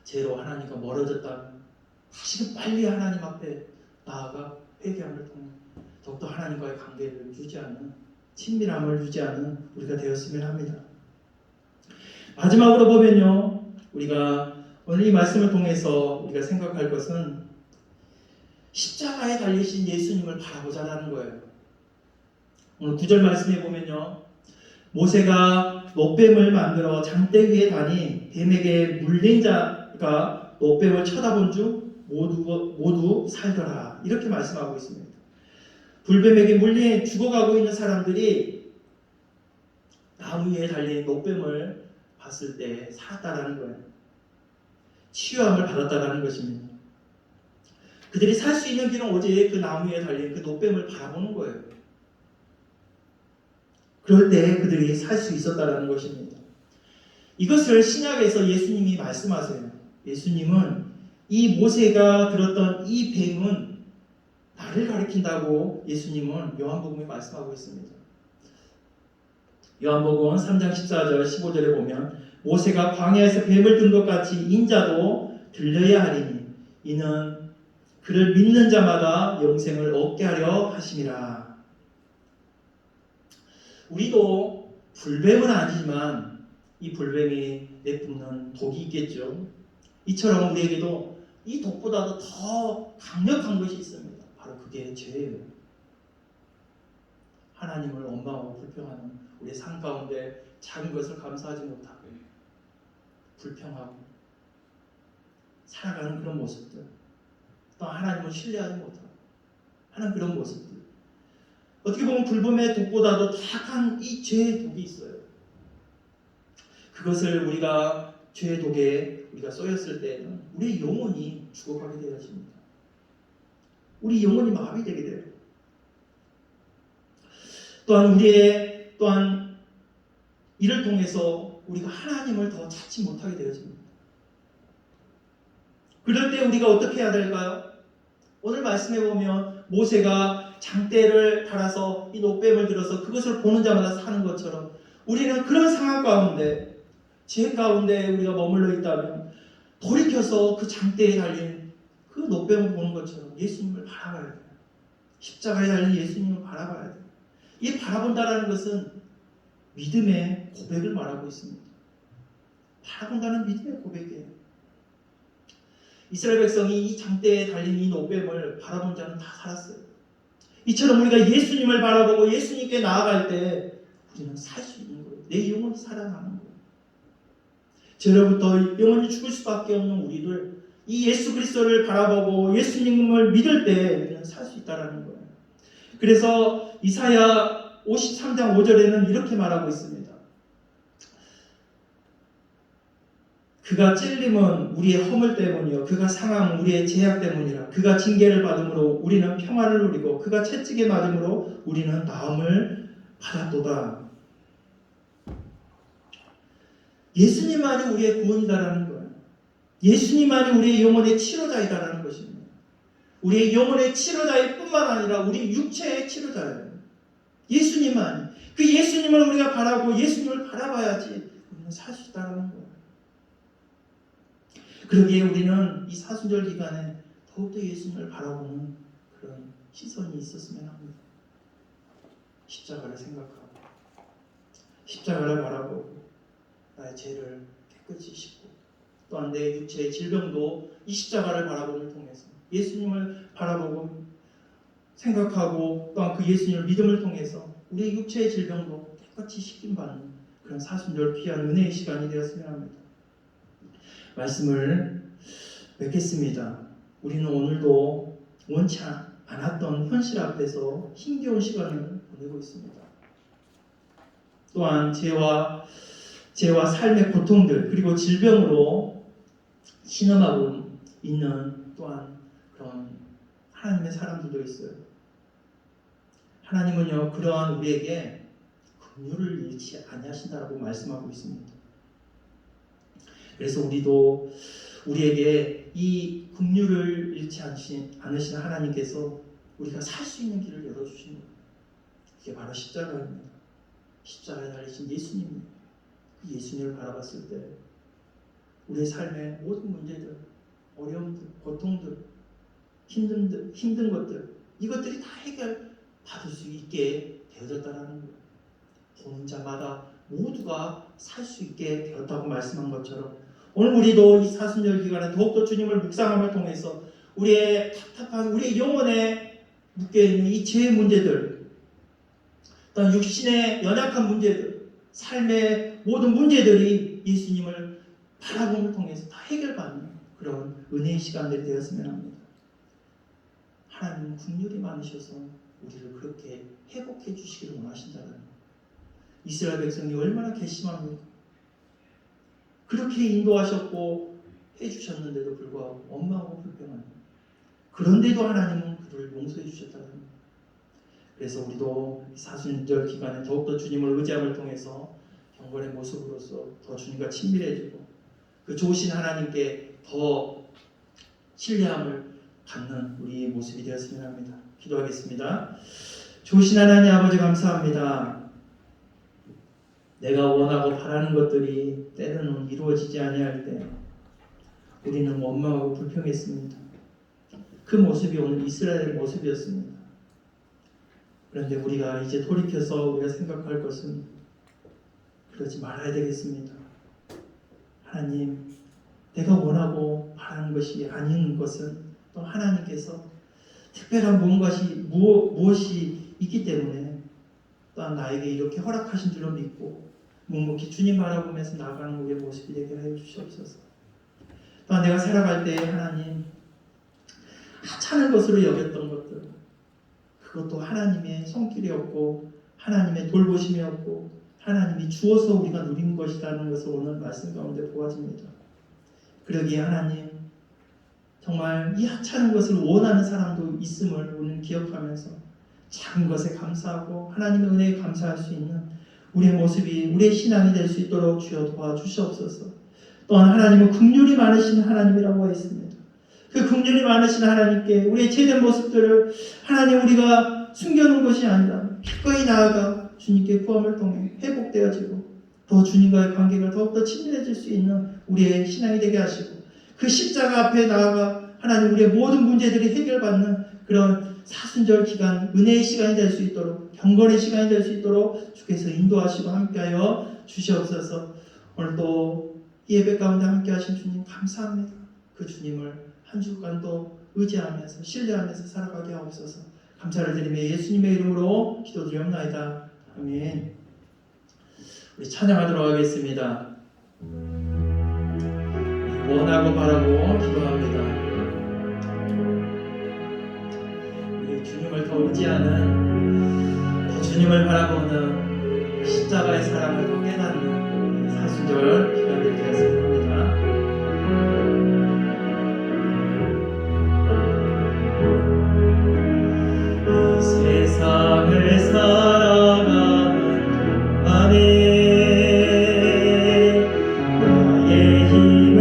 죄로 하나님과 멀어졌다면 다시금 빨리 하나님 앞에 나아가 회개함을 통해 더욱더 하나님과의 관계를 유지하는, 친밀함을 유지하는 우리가 되었으면 합니다. 마지막으로 보면요, 우리가 오늘 이 말씀을 통해서 우리가 생각할 것은 십자가에 달리신 예수님을 바라보자라는 거예요. 오늘 9절 말씀에 보면요, 모세가 노뱀을 만들어 장대 위에 다니 뱀에게 물린 자가 노뱀을 쳐다본 중 모두 살더라, 이렇게 말씀하고 있습니다. 불뱀에게 물린 죽어가고 있는 사람들이 나무 위에 달린 노뱀을 봤을 때 살았다라는 거예요. 치유함을 받았다라는 것입니다. 그들이 살 수 있는 길은 오직 그 나무 위에 달린 그 노뱀을 바라보는 거예요. 그럴 때 그들이 살 수 있었다라는 것입니다. 이것을 신약에서 예수님이 말씀하세요. 예수님은 이 모세가 들었던 이 뱀은 나를 가리킨다고 예수님은 요한복음에 말씀하고 있습니다. 요한복음 3장 14절 15절에 보면 모세가 광야에서 뱀을 든 것 같이 인자도 들려야 하리니 이는 그를 믿는 자마다 영생을 얻게 하려 하심이라. 우리도 불뱀은 아니지만 이 불뱀이 내뿜는 독이 있겠죠. 이처럼 우리에게도 이 독보다도 더 강력한 것이 있습니다. 바로 그게 죄예요. 하나님을 원망하고 불평하는 우리의 삶 가운데 작은 것을 감사하지 못하고 불평하고 살아가는 그런 모습들, 또 하나님을 신뢰하지 못하고 하는 그런 모습들, 어떻게 보면 불뱀의 독보다도 더 악한 이 죄의 독이 있어요. 그것을 우리가 죄의 독에 우리가 쏘였을 때는 우리의 영혼이 죽어가게 되어집니다. 우리 영혼이 마비되게 돼요. 또한 이를 통해서 우리가 하나님을 더 찾지 못하게 되어집니다. 그럴 때 우리가 어떻게 해야 될까요? 오늘 말씀해 보면 모세가 장대를 달아서 이 노뱀을 들어서 그것을 보는 자마다 사는 것처럼 우리는 그런 상황 가운데, 죄 가운데 우리가 머물러 있다면 돌이켜서 그 장대에 달린 그 노뱀을 보는 것처럼 예수님을 바라봐야 돼요. 십자가에 달린 예수님을 바라봐야 돼요. 이 바라본다라는 것은 믿음의 고백을 말하고 있습니다. 바라본다는 믿음의 고백이에요. 이스라엘 백성이 이 장대에 달린 이 노뱀을 바라본 자는 다 살았어요. 이처럼 우리가 예수님을 바라보고 예수님께 나아갈 때 우리는 살 수 있는 거예요. 내 영혼이 살아나는 거예요. 죄로부터 영원히 죽을 수밖에 없는 우리들, 이 예수 그리스도를 바라보고 예수님을 믿을 때 우리는 살 수 있다는 거예요. 그래서 이사야 53장 5절에는 이렇게 말하고 있습니다. 그가 찔림은 우리의 허물 때문이요 그가 상함은 우리의 죄악 때문이라. 그가 징계를 받음으로 우리는 평안을 누리고 그가 채찍에 맞음으로 우리는 나음을 받았도다. 예수님만이 우리의 구원이다라는 거예요. 예수님만이 우리의 영혼의 치료자이다라는 것입니다. 우리의 영혼의 치료자일 뿐만 아니라 우리 육체의 치료자예요. 예수님만이. 그 예수님을 우리가 바라고 예수님을 바라봐야지 우리는 살 수 있다는 거예요. 그러기에 우리는 이 사순절 기간에 더욱더 예수님을 바라보는 그런 시선이 있었으면 합니다. 십자가를 생각하고 십자가를 바라보고 나의 죄를 깨끗이 씻고 또한 내 육체의 질병도 이 십자가를 바라봄을 통해서 예수님을 바라보고 생각하고 또한 그 예수님을 믿음을 통해서 우리의 육체의 질병도 깨끗이 씻김받는 그런 사순절 귀한 은혜의 시간이 되었으면 합니다. 말씀을 맺겠습니다. 우리는 오늘도 원치 않았던 현실 앞에서 힘겨운 시간을 보내고 있습니다. 또한 죄와 삶의 고통들 그리고 질병으로 신음하고 있는 또한 그런 하나님의 사람들도 있어요. 하나님은요 그러한 우리에게 긍휼을 잃지 아니하신다라고 말씀하고 있습니다. 그래서 우리도 우리에게 이 긍휼을 잃지 않으신 하나님께서 우리가 살 수 있는 길을 열어주십니다. 이게 바로 십자가입니다. 십자가에 달리신 예수님입니다. 그 예수님을 바라봤을 때 우리의 삶의 모든 문제들, 어려움들, 고통들, 힘든 것들 이것들이 다 해결받을 수 있게 되어졌다는 거예요. 보는 자마다 모두가 살 수 있게 되었다고 말씀한 것처럼 오늘 우리도 이 사순절 기간에 더욱더 주님을 묵상함을 통해서 우리의 답답한 우리의 영혼에 묶여있는 이 죄의 문제들 또한 육신의 연약한 문제들 삶의 모든 문제들이 예수님을 바라봄을 통해서 다 해결받는 그런 은혜의 시간들이 되었으면 합니다. 하나님은 긍휼이 많으셔서 우리를 그렇게 회복해 주시기를 원하신다는 거예요. 이스라엘 백성이 얼마나 괘씸합니까? 그렇게 인도하셨고 해주셨는데도 불구하고 원망하고 불평합니다. 그런데도 하나님은 그들을 용서해 주셨다는 거예요. 그래서 우리도 사순절 기간에 더욱더 주님을 의지함을 통해서 경건의 모습으로서 더 주님과 친밀해지고 그 좋으신 하나님께 더 신뢰함을 갖는 우리의 모습이 되었으면 합니다. 기도하겠습니다. 좋으신 하나님 아버지 감사합니다. 내가 원하고 바라는 것들이 때로는 이루어지지 아니할 때 우리는 원망하고 불평했습니다. 그 모습이 오늘 이스라엘의 모습이었습니다. 그런데 우리가 이제 돌이켜서 우리가 생각할 것은 그러지 말아야 되겠습니다. 하나님, 내가 원하고 바라는 것이 아닌 것은 또 하나님께서 특별한 무엇이 있기 때문에 또한 나에게 이렇게 허락하신 줄로 믿고 묵묵히 주님 바라보면서 나아가는 우리의 모습이 되게 하여 주시옵소서. 또한 내가 살아갈 때 하나님 하찮은 것으로 여겼던 것들 그것도 하나님의 손길이었고 하나님의 돌보심이었고 하나님이 주어서 우리가 누린 것이라는 것을 오늘 말씀 가운데 보아집니다. 그러기에 하나님 정말 이 하찮은 것을 원하는 사람도 있음을 오늘 기억하면서 작은 것에 감사하고 하나님의 은혜에 감사할 수 있는 우리의 모습이 우리의 신앙이 될 수 있도록 주여 도와주시옵소서. 또한 하나님은 긍휼이 많으신 하나님이라고 했습니다. 그 긍휼이 많으신 하나님께 우리의 죄된 모습들을 하나님 우리가 숨겨놓은 것이 아니라 기꺼이 나아가 주님께 구함을 통해 회복되어지고 더 주님과의 관계가 더욱더 친밀해질 수 있는 우리의 신앙이 되게 하시고 그 십자가 앞에 나아가 하나님 우리의 모든 문제들이 해결받는 그런 사순절 기간 은혜의 시간이 될 수 있도록 경건의 시간이 될 수 있도록 주께서 인도하시고 함께하여 주시옵소서. 오늘 또 예배 가운데 함께하신 주님 감사합니다. 그 주님을 한 주간도 의지하면서 신뢰하면서 살아가게 하옵소서. 감사를 드리며 예수님의 이름으로 기도드리옵나이다. 아멘. 우리 찬양하도록 하겠습니다. 원하고 바라고 기도합니다. 우리 주님을 더 의지하는, 더 주님을 바라보는 십자가의 사랑을 더 깨닫는 사순절 기간이 되었으면 합니다. 이 세상을 살아가는 동안에 나의 힘을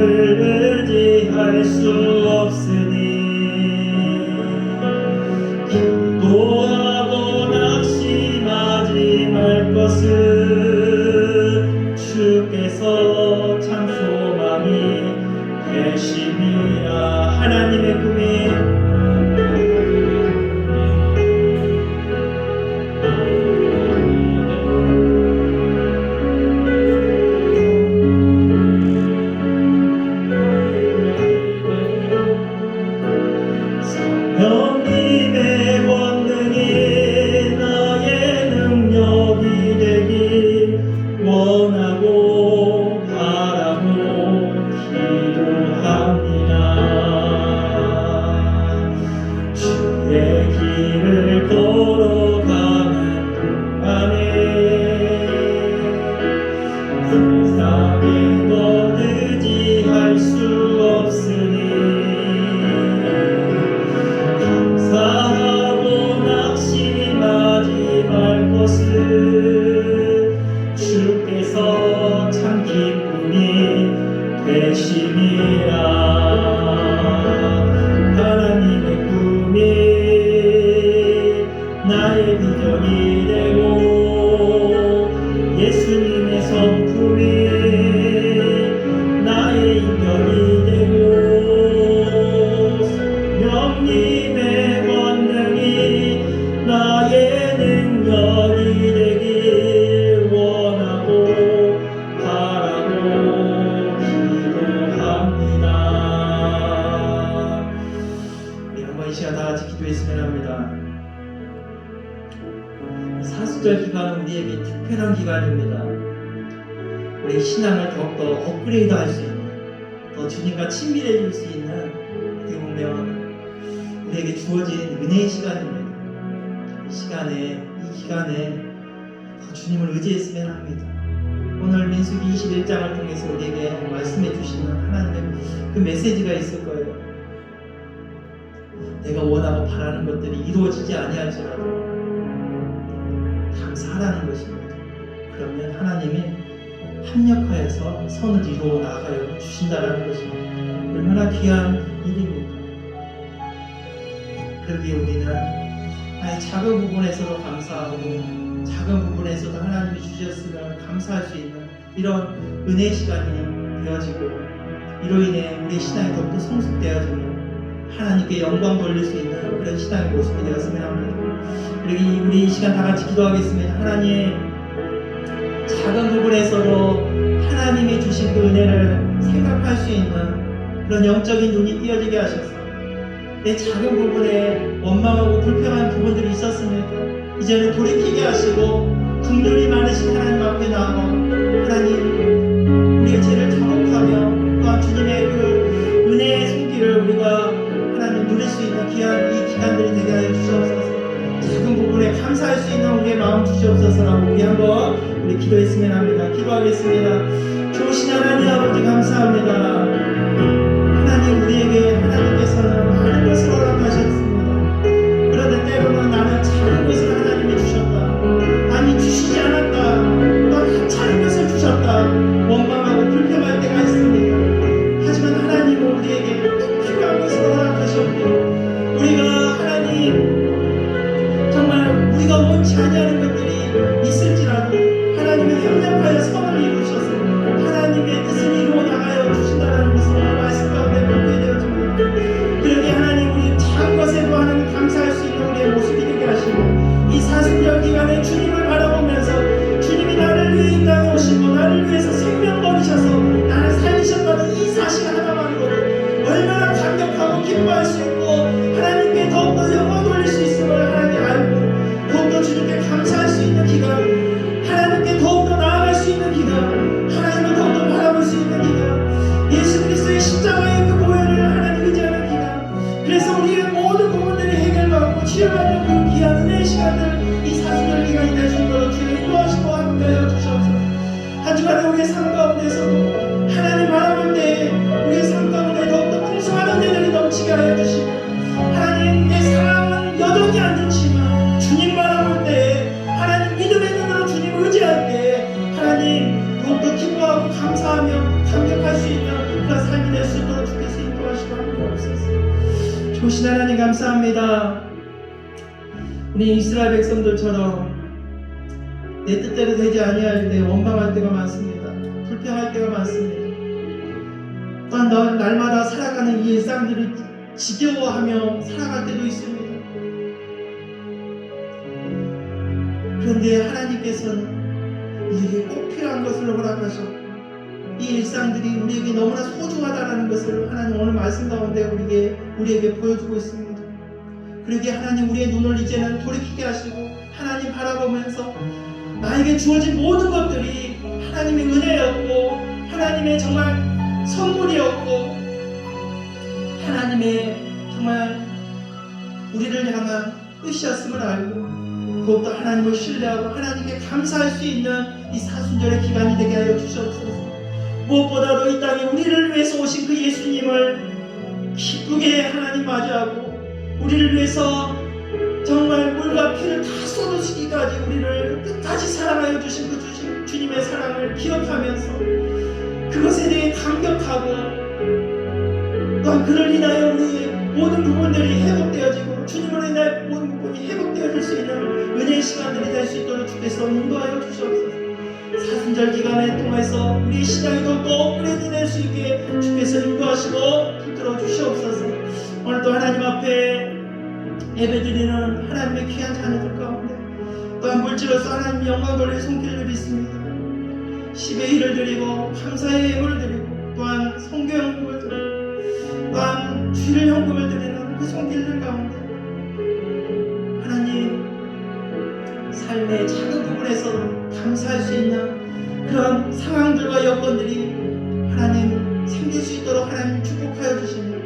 의지할 수 없으니 기도하고 낙심하지 말 것을 주께서 참 소망이 되심이라. 하나님의 꿈이 성령님의 권능이 나의 능력이 되길 원하고 바라고 기도합니다. 주의 길을 걸어가는 동안에 세상에 더 의지할 수 없으니 감사하고 낙심하지 말 것을 주께서 참 기쁨이 되심이라. 하나님의 꿈이 나의 비전이 되고 예수님의 성품이 나의 인격이 되고 성령님의 권능이 나의 능력이 되길 원하고 바라고 기도합니다. 우리 한번 이 시간 다 같이 기도했으면 합니다. 사수절 기간은 우리에게 특별한 기간입니다. 우리의 신앙을 더욱더 업그레이드 할 수 있는, 더 주님과 친밀해질 수 있는, 어떻게 보면 우리에게 주어진 은혜의 시간입니다. 이 기간에 더 주님을 의지했으면 합니다. 오늘 민수기 21장을 통해서 우리에게 말씀해 주시는 하나님의 그 메시지가 있을 거예요. 내가 원하고 바라는 것들이 이루어지지 아니할지라도 감사하라는 것입니다. 그러면 하나님이 합력하여서 선을 이루어 나가여 주신다라는 것입니다. 얼마나 귀한 일입니다. 그러기에 우리는 나의 작은 부분에서도 감사하고 작은 부분에서도 하나님이 주셨으면 감사할 수 있는 이런 은혜의 시간이 되어지고, 이로 인해 우리의 신앙이 더욱더 성숙되어지며 하나님께 영광 돌릴 수 있는 그런 신앙의 모습이 되었으면 합니다. 그리고 우리 이 시간 다 같이 기도하겠습니다. 하나님, 작은 부분에서도 하나님이 주신 그 은혜를 생각할 수 있는 그런 영적인 눈이 띄어지게 하셔서 내 작은 부분에 원망하고 불평한 부분들이 있었습니까? 이제는 돌이키게 하시고 긍휼이 많으신 하나님 앞에 나아가 하나님, 우리의 죄를 자복하며 또한 주님의 그 은혜의 손길을 우리가 하나님 누릴 수 있는 귀한 이 기간들이 되게 하여 주시옵소서. 작은 부분에 감사할 수 있는 우리의 마음 주시옵소서라고 우리 한번 우리 기도했으면 합니다. 기도하겠습니다. 좋으신 하나님 아버지 감사합니다. 하나님, 우리에게 하나님께서는 많은 것을 허락하셨습니다. 그런데 때로는 나는 작은 것을 하나님이 주셨다, 아니 주시지 않았다, 또 작은 것을 주셨다 원망하고 불평할 때가 있습니다. 하지만 하나님은 우리에게 꼭 필요한 것을 허락하셨고, 우리가 하나님 정말 우리가 원치 아니하는 것들이 있을지라도 하나님이 협력하여 선을 이루셔서 하나님의 뜻을 이루어 나가여 주신다는 것을 하나님의 삶 가운데서도 하나님 바라볼 때 우리의 삶 가운데 더욱더 풍성한 은혜들이 넘치게 하여 주시고, 하나님 내 상황은 여전히 안 좋지만 주님 바라볼 때 하나님 믿음의 눈으로 주님 의지할 때 하나님 더욱더 기뻐하고 감사하며 감격할 수 있는 그런 삶이 될 수 있도록 주께서 인도하시고 함께하옵소서. 좋으신 하나님 감사합니다. 우리 이스라엘 백성들처럼 내 뜻대로 되지 아니할 때 원망할 때가 많습니다. 불평할 때가 많습니다. 또한 날마다 살아가는 이 일상들을 지겨워하며 살아갈 때도 있습니다. 그런데 하나님께서는 우리에게 꼭 필요한 것을 허락하셨고, 이 일상들이 우리에게 너무나 소중하다는 것을 하나님 오늘 말씀 가운데 우리에게 보여주고 있습니다. 그러기에 하나님 우리의 눈을 이제는 돌이키게 하시고, 하나님 바라보면서 나에게 주어진 모든 것들이 하나님의 은혜였고 하나님의 정말 선물이었고 하나님의 정말 우리를 향한 뜻이었음을 알고 더욱더 하나님을 신뢰하고 하나님께 감사할 수 있는 이 사순절의 기간이 되게 하여 주시옵소서. 무엇보다도 이 땅에 우리를 위해서 오신 그 예수님을 기쁘게 하나님 맞이하고 우리를 위해서 정말 물과 피를 다 쏟으시기까지 우리를 끝까지 사랑하여 주신 그 주님의 사랑을 기억하면서 그것에 대해 감격하고, 또한 그를 인하여 우리의 모든 부분들이 회복되어지고 주님을 인하여 모든 부분이 회복되어질 수 있는 은혜의 시간들이 될 수 있도록 주께서 인도하여 주시옵소서. 사순절 기간을 통해서 우리의 신앙이 더욱더 업그레이드 될 수 있게 주께서 인도하시고 붙들어 주시옵소서. 오늘도 하나님 앞에 예배드리는 하나님의 귀한 자녀들 가운데 또한 물질로서 하나님 영광 돌릴 손길을 빚습니다. 10의 1을 드리고 감사의 예물을 드리고 또한 성교 헌금을 드리고 또한 주일 헌금을 드리는 그 손길들 가운데 하나님 삶의 작은 부분에서도 감사할 수 있는 그런 상황들과 여건들이 하나님 생길 수 있도록 하나님 축복하여 주시며,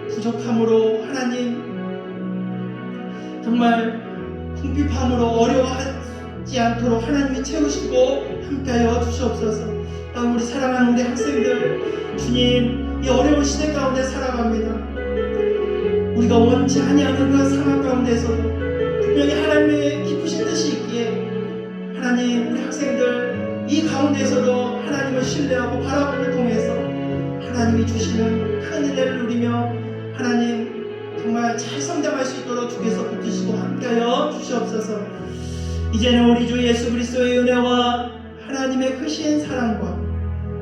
부족함으로 하나님 정말 궁핍함으로 어려워하지 않도록 하나님이 채우시고 함께하여 주시옵소서. 우리 사랑하는 우리 학생들, 주님 이 어려운 시대 가운데 살아갑니다. 우리가 원치 아니하는 그 상황 가운데서도 분명히 하나님의 기쁘신 뜻이 있기에 하나님 우리 학생들 이 가운데서도 하나님을 신뢰하고 바라보는 통해서 하나님이 주시는 큰 은혜를 누리며 하나님 정말 잘 성장할 수 있도록 주께서 붙드시고 함께하여 주시옵소서. 이제는 우리 주 예수 그리스도의 은혜와 하나님의 크신 사랑과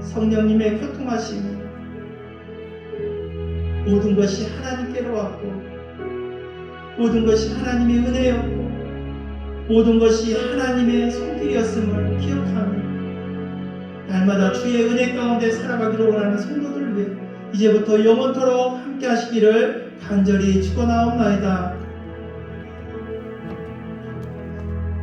성령님의 교통하심이 모든 것이 하나님께로 왔고 모든 것이 하나님의 은혜였고 모든 것이 하나님의 손길이었음을 기억하며 날마다 주의 은혜 가운데 살아가기를 원하는 성도들을 위해 이제부터 영원토록 함께 하시기를 간절히 축원하옵나이다.